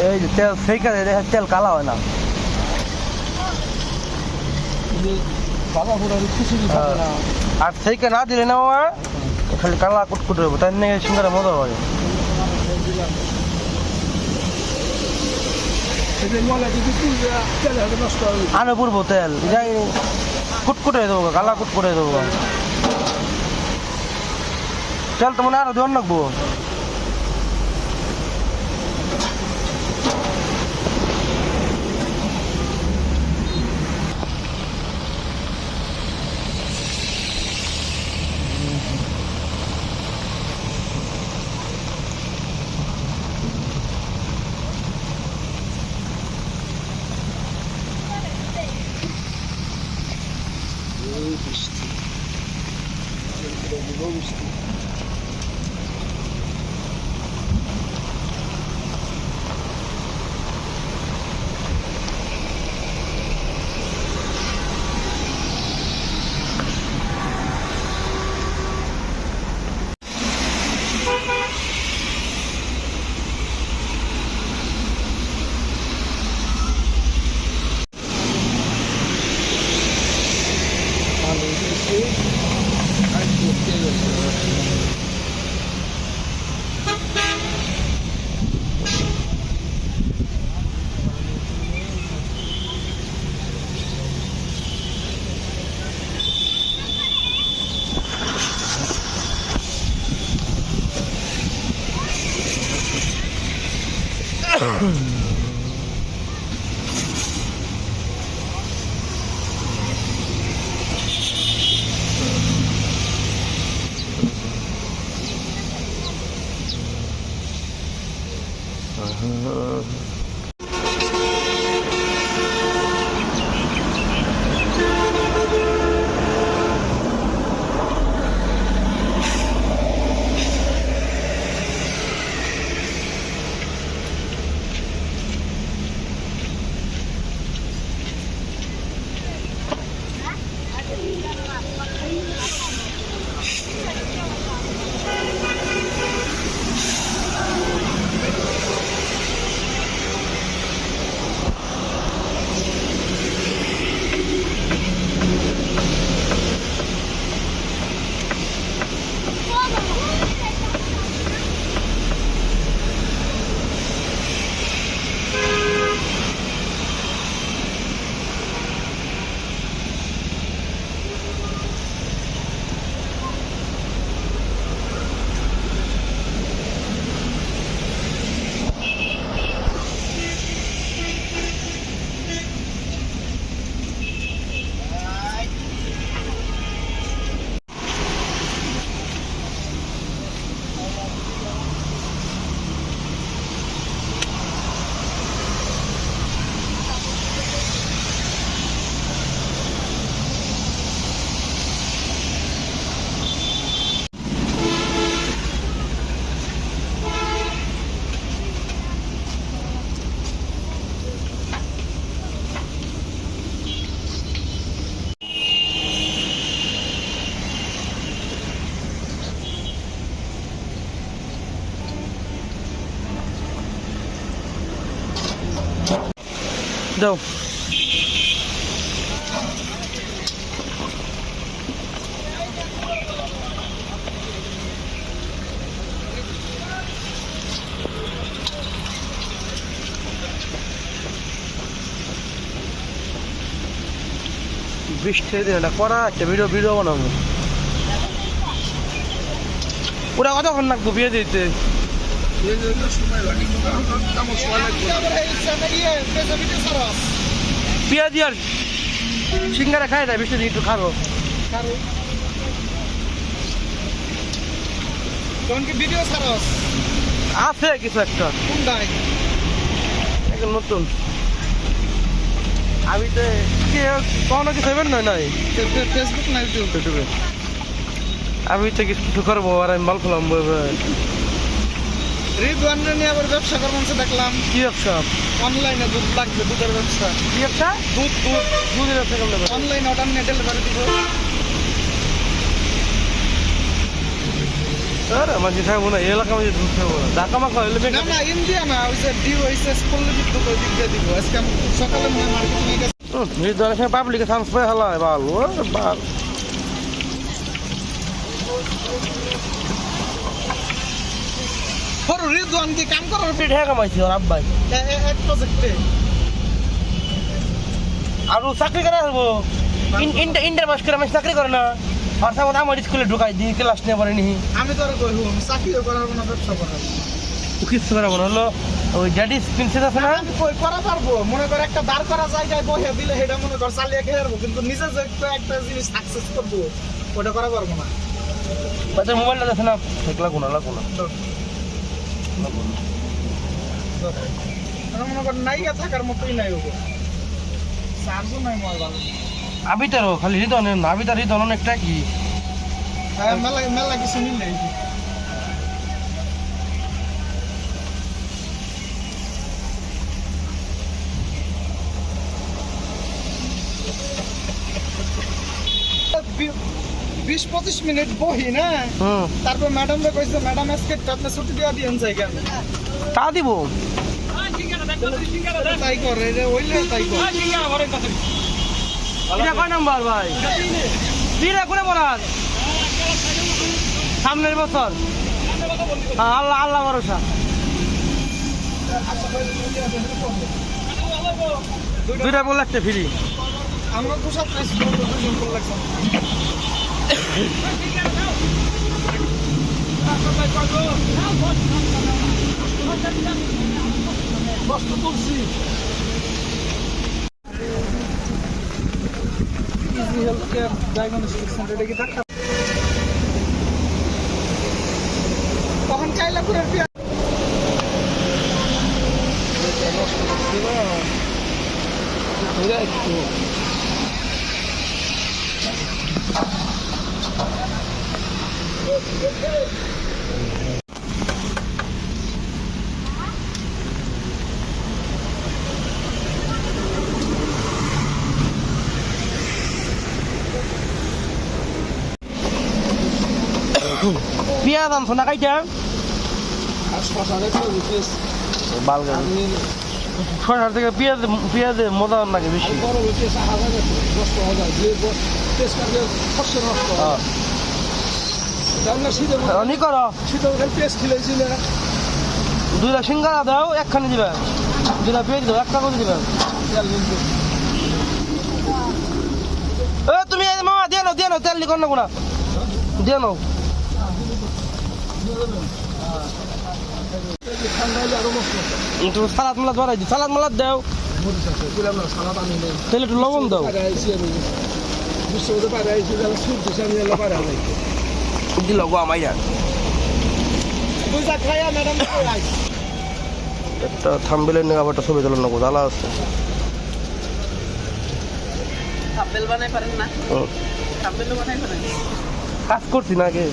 এই যে তেল ফেকা দেখে তেল কালা হয় না, আর ফেকা না দিলে না খালি কালা কুটকুট হইব, তাই নিয়ে সিঙ্গারা মজা হয়। আনে পড়বো তেল যাই কুটকুট হয়ে দেবো, কালা কুটকুট হয়ে দেবো। তেল তো মনে আরো দেওয়ার রাখবো। দাও বৃষ্টির দিন এটা করা একটা ভিডিও বানাবো। ওরা কতক্ষণ লাগবো বিয়ে দিতে? পেঁয়াজি আর সিঙ্গারা খাই না, বৃষ্টি একটু খাবো। আছে কিছু একটা নতুন আমি তো কখনো কিছু হবেন নয় ফেসবুক না ইউটিউবে আমি তো কিছু করবো আর আমি বল ফেলাম রিদওয়ানরে নিয়ে আবার ব্যবসা করবেন দেখলাম। কি ব্যবসা? অনলাইনে দুধ লাগবে, দুধের ব্যবসা। কি ব্যবসা? দুধের ব্যবসা করলে অনলাইন অর্ডার নিয়ে ডেলিভারি দিব। স্যার আমার যে থাকবো না এই এলাকা মধ্যে দুধ খাবো না, ঢাকা মাখা হইলে না না ইন্ডিয়া না, ওই যে ডিওএসএস করলে বিদ্যুৎ ওই দিক দিয়ে দিব। আজকে আমি সকালে মনে হয় মার্কেটিং এ গেছি। রিদওয়ানের সঙ্গে পাবলিকে চান্স পাই হালায় ভালো বাল। বড় রিদওয়ান কি কাম করার ঢেকা কামাইছি ওর আব্বাই এক প্রজেক্টে আর ও চাকরি করে আসবো। ইন্টার পাস করে আমি চাকরি করে না, আর সামনে আমার স্কুলে ঢুকাই দিই, ক্লাস নিয়ে পারিনি। আমি তো আর কইব চাকরিও করার না, ব্যবসা করার কিছু করে মনে হলো ওই ড্যাডিস প্রিন্সেস আছে না, আমি কই করা পারবো। মনে কর একটা দাঁড় করা জায়গায় বসে দিলে সেটা মনে কর চালিয়ে খেয়ে পারবো, কিন্তু নিজে যে একটা জিনিস সাকসেস করবো ওটা করা পারবো না। বাচ্চার মোবাইলটা দেখে না, দেখলা কোনা লাগো না। মনে কর নাইকা থাকার মতোই নাই ওগো, চার্জও নাই মোবাইল। আবিতারও খালি হৃদয় না, আবিতার হৃদয় অনেকটা কি মেলা মেলা কিছু মিলে বিশ 25 মিনিট বহি না, তারপর ম্যাডামরা কইছে ম্যাডাম আজকে আপনি ছুটি দেওয়া দিয়েন চাই কেন তা দিব তাই করে ওইলে তাই করে। এটা কয় নাম্বার ভাই? বিরা করে বলার সামনের বছর। আল্লাহ আল্লাহ ভরসা। দুইটা বল একটা ফ্রি। আমরা তো সব প্রাইস দুজন করে লাগছে। বস্ত তুলছি easy health care diagnostic centre থেকে ডাক্তার তখন কাইলাপুরের পিয়া একটু পেঁয়াজ আনছো না কাইটা? শশার থেকে পেঁয়াজে মজা লাগে বেশি। দুইটা সিঙ্গারা দাও, একখানি দিবা। দুইটা পেঁয়াজ দাও, একটা করে দিবা। তুমি মামা দিয়ে নাও, তেল লিখন না কোনা দিয়ে নাও। সালাদ মালাদ বাড়াই দি, সালাদ মালাদ দাও, তাহলে একটু লবণ দাও। দিল গো আমাইয়া একটা থাম্বেলের নিয়ে আবার একটা ছবি তোলার নেবো, জ্বালা আছে। কাজ করছি না আগে।